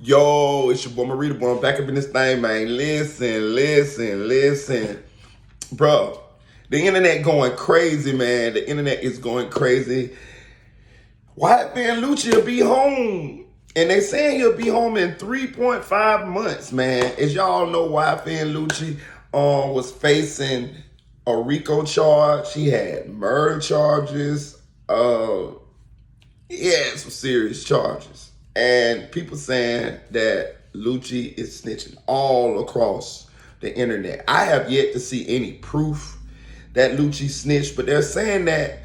Yo, it's your boy Marita Boy. I'm back up in this thing, man. Listen. Bro, the internet going crazy, man. The internet is going crazy. White man Lucci will be home. And they saying he'll be home in 3.5 months, man. As y'all know, White man Lucci was facing a RICO charge. He had murder charges. He had some serious charges. And people saying that Lucci is snitching all across the internet. I have yet to see any proof that Lucci snitched, but they're saying that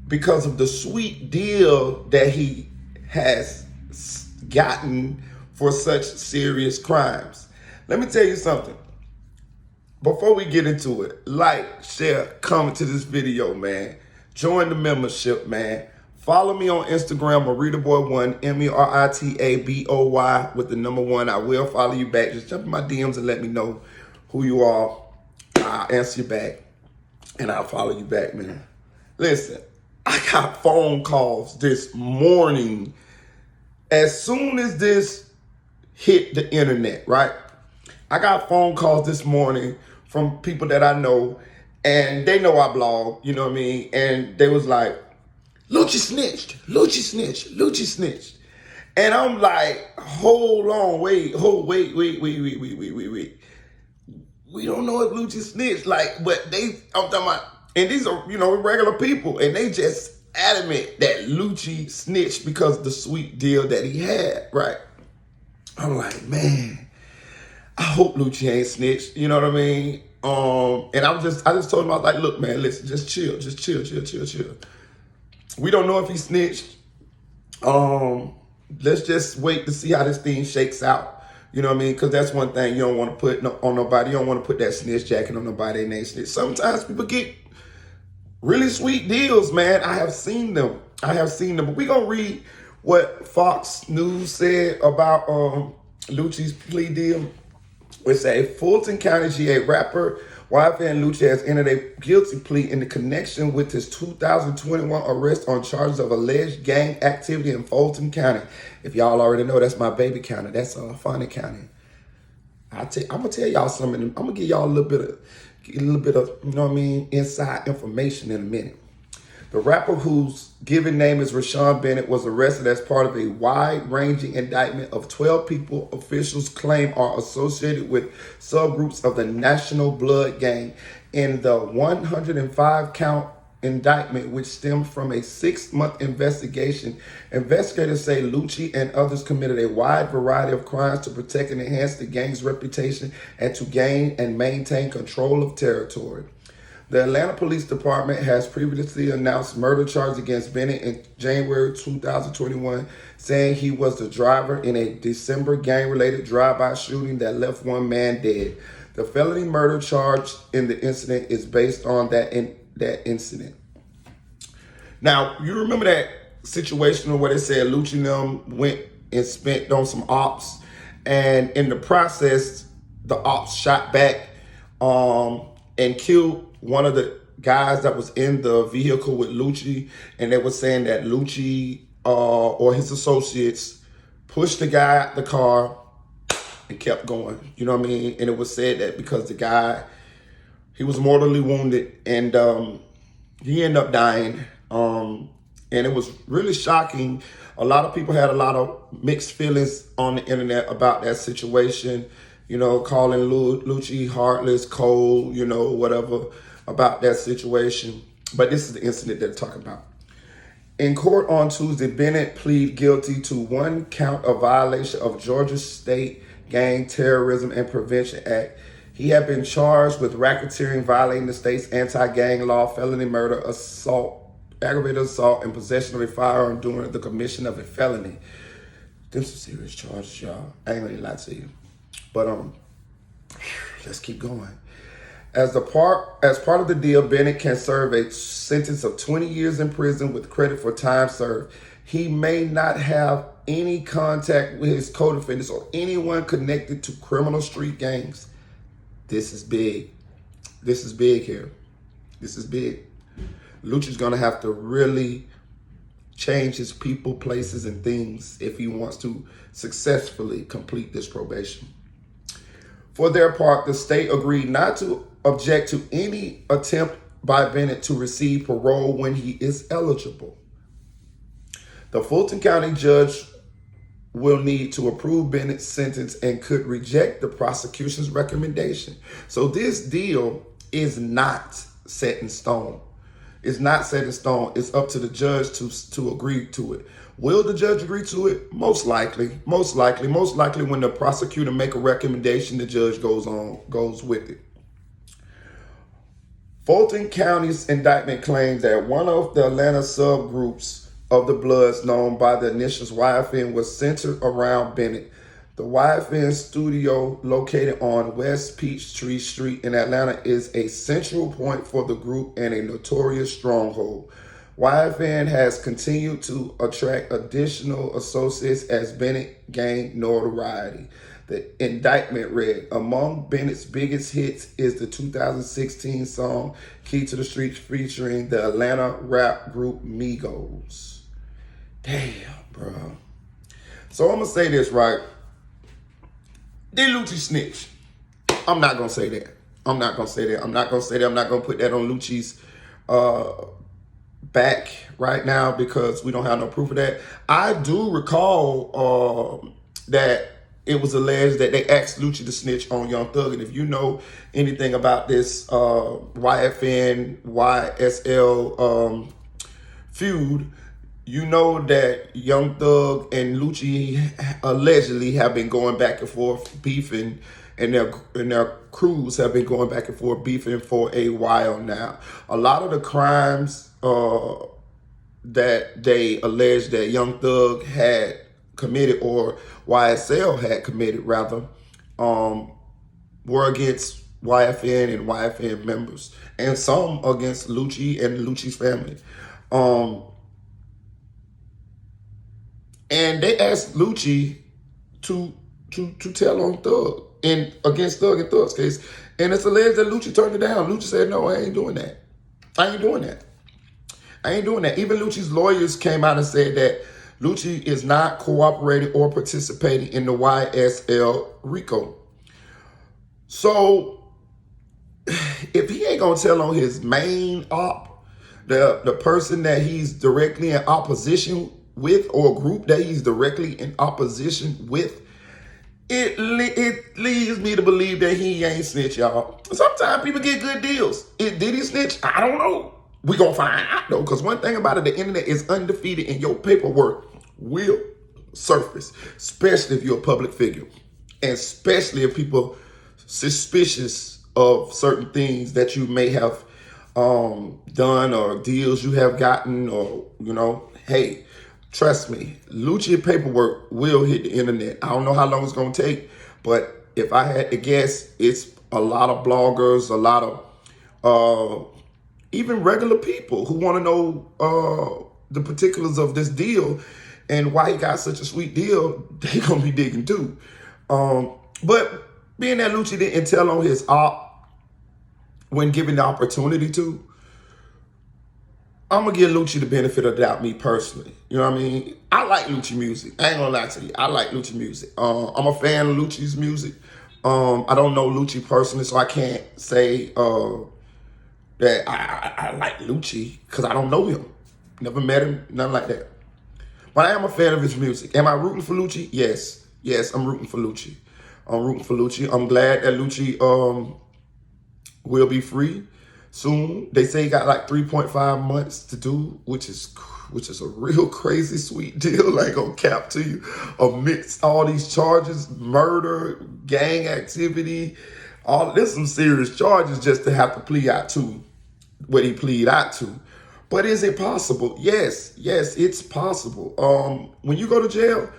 because of the sweet deal that he has gotten for such serious crimes. Let me tell you something. Before we get into it, like, share, comment to this video, man. Join the membership, man. Follow me on Instagram, MaritaBoy1, MERITABOY with the number 1. I will follow you back. Just jump in my DMs and let me know who you are. I'll answer you back, and I'll follow you back, man. Listen, I got phone calls this morning. As soon as this hit the internet, right? I got phone calls this morning from people that I know, and they know I blog, you know what I mean? And they was like, Lucci snitched. And I'm like, hold on, wait. We don't know if Lucci snitched. Like, but I'm talking about, and these are, regular people, and they just adamant that Lucci snitched because of the sweet deal that he had, right? I'm like, man, I hope Lucci ain't snitched, you know what I mean? And I just told him, I was like, look, man, listen, just chill. We don't know if he snitched. Let's just wait to see how this thing shakes out. You know what I mean? Because that's one thing you don't want to put on nobody. You don't want to put that snitch jacket on nobody and they snitch. Sometimes people get really sweet deals, man. I have seen them. But we're going to read what Fox News said about Lucci's plea deal. It said, Fulton County GA rapper YFN Lucci has entered a guilty plea in connection with his 2021 arrest on charges of alleged gang activity in Fulton County. If y'all already know, that's my baby county. That's Fontaine County. I'm gonna tell y'all something. I'm gonna give y'all a little bit of, inside information in a minute. The rapper, whose given name is Rashawn Bennett, was arrested as part of a wide-ranging indictment of 12 people officials claim are associated with subgroups of the National Blood Gang. In the 105-count indictment, which stemmed from a 6-month investigation, investigators say Lucci and others committed a wide variety of crimes to protect and enhance the gang's reputation and to gain and maintain control of territory. The Atlanta Police Department has previously announced murder charges against Bennett in January 2021, saying he was the driver in a December gang-related drive-by shooting that left one man dead. The felony murder charge in the incident is based on that incident. Now, you remember that situation where they said Lucci and them went and spent on some ops, and in the process, the ops shot back and killed one of the guys that was in the vehicle with Lucci, and they were saying that Lucci or his associates pushed the guy out the car and kept going. You know what I mean? And it was said that because the guy, he was mortally wounded, and he ended up dying. And it was really shocking. A lot of people had a lot of mixed feelings on the internet about that situation. Calling Lucci heartless, cold, whatever about that situation. But this is the incident they're talking about. In court on Tuesday, Bennett pleaded guilty to 1 count of violation of Georgia State Gang Terrorism and Prevention Act. He had been charged with racketeering, violating the state's anti-gang law, felony murder, assault, aggravated assault, and possession of a firearm during the commission of a felony. This is serious charges, y'all. I ain't gonna lie to you. But let's keep going. As part of the deal, Bennett can serve a sentence of 20 years in prison with credit for time served. He may not have any contact with his co-defendants or anyone connected to criminal street gangs. This is big. This is big here. This is big. Lucci's gonna have to really change his people, places, and things if he wants to successfully complete this probation. For their part, the state agreed not to object to any attempt by Bennett to receive parole when he is eligible. The Fulton County judge will need to approve Bennett's sentence and could reject the prosecution's recommendation. So this deal is not set in stone. It's not set in stone. It's up to the judge to agree to it. Will the judge agree to it? Most likely. Most likely when the prosecutor make a recommendation, the judge goes with it. Fulton County's indictment claims that one of the Atlanta subgroups of the Bloods, known by the initials YFN, was centered around Bennett. The YFN studio, located on West Peachtree Street in Atlanta, is a central point for the group and a notorious stronghold. YFN has continued to attract additional associates as Bennett gained notoriety. The indictment read, among Bennett's biggest hits is the 2016 song Key to the Streets featuring the Atlanta rap group Migos. Damn, bro. So I'm going to say this, right? Did Lucci snitch? I'm not going to say that. I'm not going to say that. I'm not going to put that on Lucci's back right now because we don't have no proof of that. I do recall that it was alleged that they asked Lucci to snitch on Young Thug. And if you know anything about this YFN, YSL feud, you know that Young Thug and Lucci allegedly have been going back and forth beefing, and their crews have been going back and forth beefing for a while now. A lot of the crimes that they allege that Young Thug had committed, or YSL had committed rather, were against YFN and YFN members, and some against Lucci and Lucci's family. And they asked Lucci to tell on Thug and against Thug in Thug's case, and it's alleged that Lucci turned it down. Lucci said, "No, I ain't doing that. I ain't doing that. I ain't doing that." Even Lucci's lawyers came out and said that Lucci is not cooperating or participating in the YSL RICO. So if he ain't gonna tell on his main op, the person that he's directly in opposition with, or a group that he's directly in opposition with, it leads me to believe that he ain't snitch, y'all. Sometimes people get good deals. Did he snitch? I don't know. We gonna find out though, because one thing about it, the internet is undefeated and your paperwork will surface, especially if you're a public figure, and especially if people suspicious of certain things that you may have done or deals you have gotten, or, you know, hey, trust me, Lucci paperwork will hit the internet. I don't know how long it's gonna take, but if I had to guess, it's a lot of bloggers, a lot of even regular people who want to know the particulars of this deal and why he got such a sweet deal. They gonna be digging too. But being that Lucci didn't tell on his op when given the opportunity to, I'm gonna give Lucci the benefit of the doubt, me personally. You know what I mean? I like Lucci music. I ain't gonna lie to you. I like Lucci music. I'm a fan of Lucci's music. I don't know Lucci personally, so I can't say that I like Lucci because I don't know him. Never met him, nothing like that. But I am a fan of his music. Am I rooting for Lucci? Yes. Yes, I'm rooting for Lucci. I'm rooting for Lucci. I'm glad that Lucci will be free soon. They say he got like 3.5 months to do, which is a real crazy sweet deal. I ain't gonna cap to you. Amidst all these charges, murder, gang activity, there's some serious charges just to have to plea out to what he plead out to. But is it possible? Yes, it's possible. When you go to jail,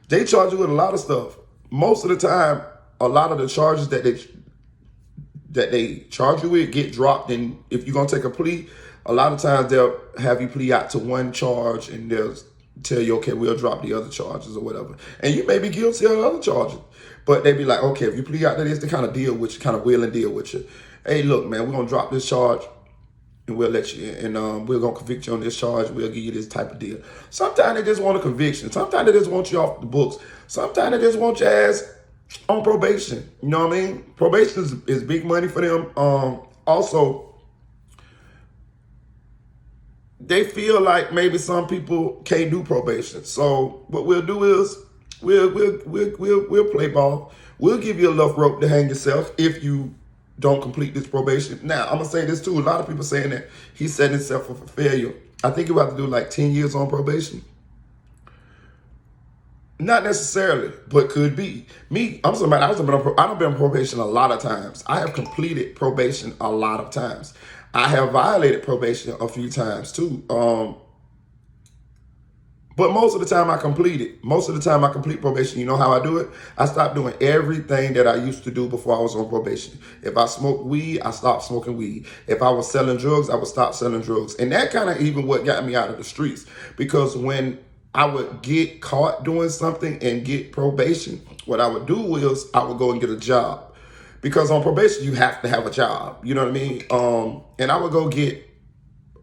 they charge you with a lot of stuff. Most of the time, a lot of the charges that they charge you with get dropped. And if you're gonna take a plea, a lot of times they'll have you plea out to one charge and they'll tell you, okay, we'll drop the other charges or whatever. And you may be guilty of the other charges, but they be like, okay, if you plea out to this, they kind of deal with you, kind of will and deal with you. Hey, look, man, we're gonna drop this charge. and we'll let you in, and we're gonna convict you on this charge. We'll give you this type of deal. Sometimes they just want a conviction. Sometimes they just want you off the books. Sometimes they just want your ass on probation. You know what I mean? Probation is big money for them. Also, they feel like maybe some people can't do probation. So what we'll do is we'll play ball. We'll give you enough rope to hang yourself if you don't complete this probation. Now, I'm gonna say this too. A lot of people saying that he's setting himself up for failure. I think you have to do like 10 years on probation. Not necessarily, but could be. Me, I'm somebody, I've been on probation a lot of times. I have completed probation a lot of times. I have violated probation a few times too. But most of the time I complete it. Most of the time I complete probation. You know how I do it? I stopped doing everything that I used to do before I was on probation. If I smoked weed, I stopped smoking weed. If I was selling drugs, I would stop selling drugs. And that kind of even what got me out of the streets. Because when I would get caught doing something and get probation, what I would do was I would go and get a job. Because on probation, you have to have a job. You know what I mean? And I would go get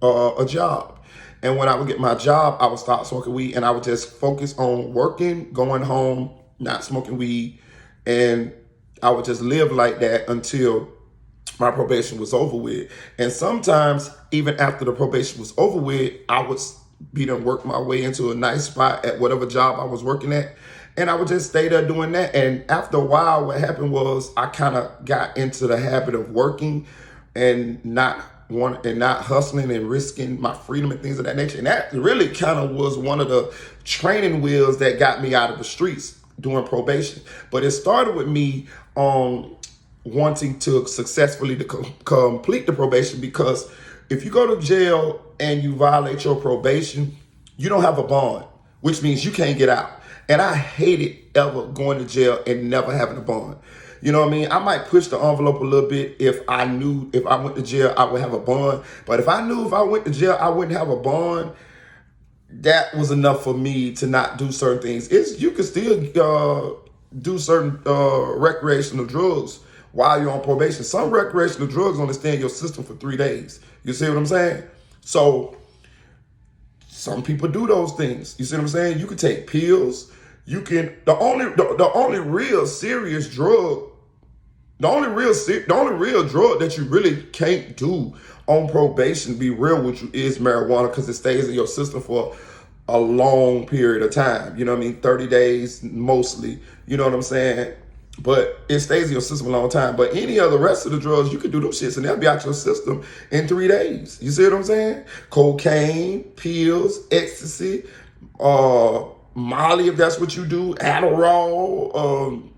a job. And when I would get my job, I would stop smoking weed and I would just focus on working, going home, not smoking weed. And I would just live like that until my probation was over with. And sometimes, even after the probation was over with, I would be done work my way into a nice spot at whatever job I was working at. And I would just stay there doing that. And after a while, what happened was I kind of got into the habit of working and not hustling and risking my freedom and things of that nature. And that really kind of was one of the training wheels that got me out of the streets during probation. But it started with me wanting to successfully complete the probation, because if you go to jail and you violate your probation, you don't have a bond, which means you can't get out. And I hated ever going to jail and never having a bond. You know what I mean? I might push the envelope a little bit if I knew if I went to jail, I would have a bond. But if I knew if I went to jail, I wouldn't have a bond, that was enough for me to not do certain things. You can still do certain recreational drugs while you're on probation. Some recreational drugs only stay in your system for 3 days. You see what I'm saying? So some people do those things. You see what I'm saying? You can take pills. You can, the only real serious drug, the only real drug that you really can't do on probation, be real with you, is marijuana, because it stays in your system for a long period of time. You know what I mean? 30 days mostly. You know what I'm saying? But it stays in your system a long time. But any of the rest of the drugs, you can do them shits and they'll be out your system in 3 days. You see what I'm saying? Cocaine, pills, ecstasy, Molly, if that's what you do, Adderall,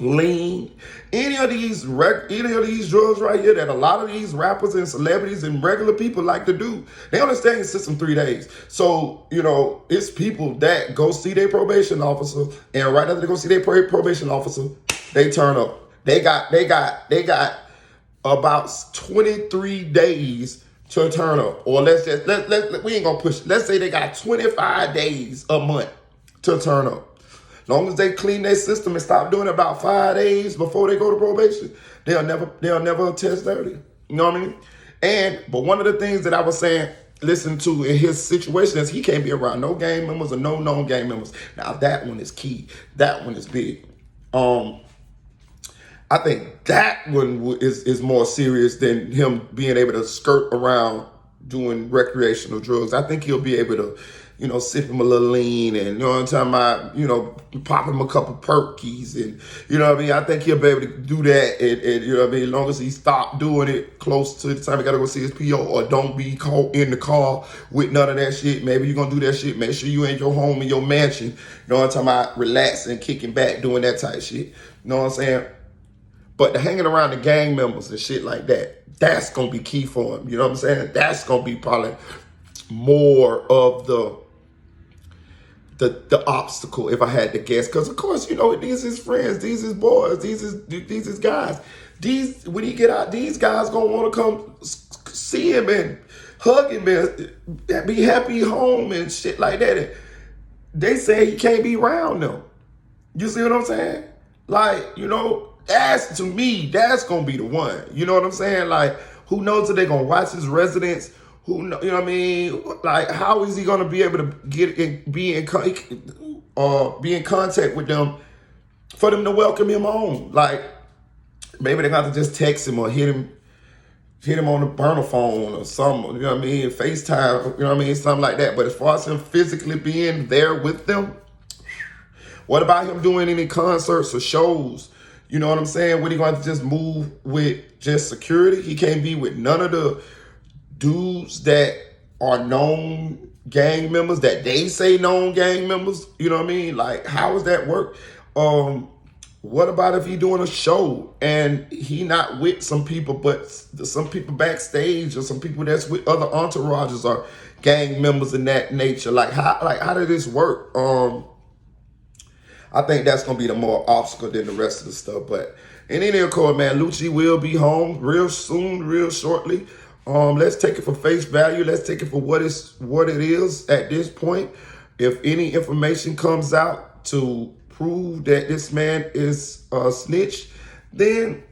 lean, any of these drugs right here that a lot of these rappers and celebrities and regular people like to do, they only stay in the system 3 days. So, you know, it's people that go see their probation officer, and right after they go see their probation officer, they turn up. They got about 23 days to turn up. Or we ain't gonna push. Let's say they got 25 days a month to turn up. As long as they clean their system and stop doing it about 5 days before they go to probation, they'll never test dirty. You know what I mean? But one of the things that I was saying, listen to in his situation, is he can't be around no gang members or no known gang members. Now that one is key. That one is big. I think that one is more serious than him being able to skirt around doing recreational drugs. I think he'll be able to, you know, sip him a little lean and, you know what I'm talking about, you know, pop him a couple perkies and, you know what I mean? I think he'll be able to do that and you know what I mean? As long as he stop doing it close to the time he got to go see his PO, or don't be caught in the car with none of that shit. Maybe you're going to do that shit. Make sure you ain't your home in your mansion. You know what I'm talking about? Relaxing, kicking back, doing that type shit. You know what I'm saying? But the hanging around the gang members and shit like that, that's going to be key for him. You know what I'm saying? That's going to be probably more of the obstacle, if I had to guess. Because, of course, you know, these is friends. These is boys. These is guys. When he get out, these guys going to want to come see him and hug him and be happy home and shit like that. And they say he can't be around them. You see what I'm saying? Like, you know, to me, that's going to be the one. You know what I'm saying? Like, Who knows if they're going to watch his residence? Who know, you know what I mean? Like, how is he going to be able to be in contact with them for them to welcome him home? Like, maybe they're going to just text him or hit him on the burner phone or something, you know what I mean? FaceTime, you know what I mean? Something like that. But as far as him physically being there with them, what about him doing any concerts or shows? You know what I'm saying? What, he going to just move with just security? He can't be with none of the dudes that are known gang members, that they say known gang members. You know what I mean? Like, how does that work? What about if he doing a show and he not with some people, but some people backstage or some people that's with other entourages or gang members in that nature? Like, how did this work? I think that's gonna be the more obstacle than the rest of the stuff. But in any case, man, Lucci will be home real soon, real shortly. Let's take it for face value. Let's take it for what it is at this point. If any information comes out to prove that this man is a snitch, then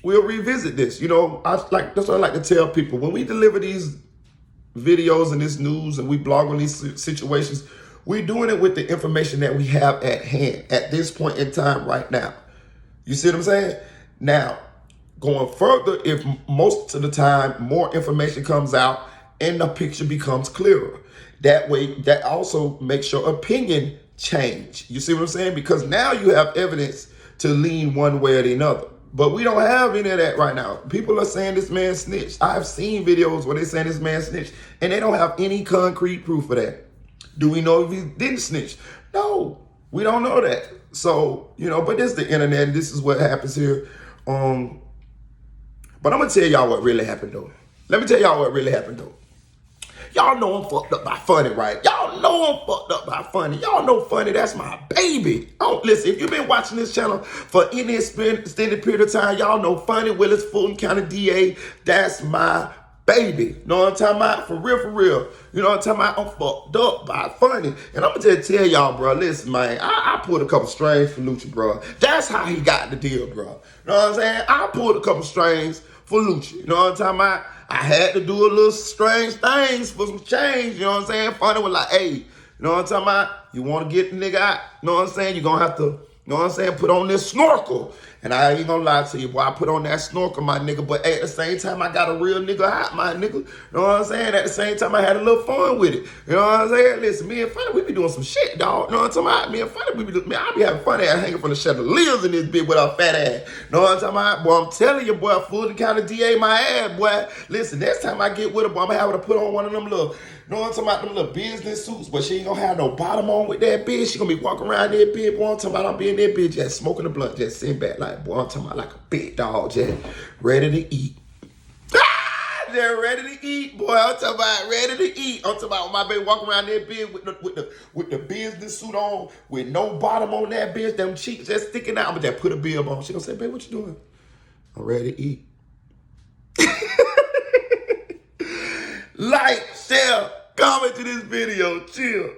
we'll revisit this. You know, that's what I like to tell people. When we deliver these videos and this news and we blog on these situations, we're doing it with the information that we have at hand at this point in time right now. You see what I'm saying? Now, going further, if most of the time more information comes out and the picture becomes clearer, that way, that also makes your opinion change. You see what I'm saying? Because now you have evidence to lean one way or the other. But we don't have any of that right now. People are saying this man snitched. I've seen videos where they're saying this man snitched, and they don't have any concrete proof of that. Do we know if he didn't snitch? No, we don't know that. So, you know, but this is the internet. This is what happens here. But I'm going to tell y'all what really happened, though. Let me tell y'all what really happened, though. Y'all know I'm fucked up by Funny, right? Y'all know I'm fucked up by Funny. Y'all know Funny, that's my baby. Oh, listen, if you've been watching this channel for any extended period of time, y'all know Funny, Willis, Fulton County DA, that's my baby. Know what I'm talking about? For real, for real. You know what I'm talking about? I'm fucked up by Funny. And I'm going to tell y'all, bro, listen, man, I pulled a couple strings for Lucci, bro. That's how he got the deal, bro. You know what I'm saying? I pulled a couple strings for Lucci. You know what I'm talking about? I had to do a little strange things for some change. You know what I'm saying? Funny was like, hey, you know what I'm talking about? You want to get the nigga out? You know what I'm saying? You're going to have to, you know what I'm saying, put on this snorkel. And I ain't gonna lie to you, boy, I put on that snorkel, my nigga, but at the same time, I got a real nigga hot, my nigga. You know what I'm saying? At the same time, I had a little fun with it. You know what I'm saying? Listen, me and Funny, we be doing some shit, dog. You know what I'm talking about? Me and Funny, I be having fun ass hanging from the chandeliers in this bitch with our fat ass. You know what I'm talking about? Boy, I'm telling you, boy, Fulton County DA my ass, boy. Listen, next time I get with her, boy, I'm gonna have her to put on one of them little, you know what I'm talking about, them little business suits, but she ain't gonna have no bottom on with that bitch. She gonna be walking around that bitch, boy, I'm talking about I'm being that bitch, just smoking a blunt, just sitting back like, boy, I'm talking about like a big dog, just ready to eat. They're ready to eat, boy. I'm talking about ready to eat. I'm talking about my baby walking around that bitch with the business suit on, with no bottom on that bitch, them cheeks just sticking out. But just put a bib on. She gonna say, babe, what you doing? I'm ready to eat. Like, share, comment to this video. Chill.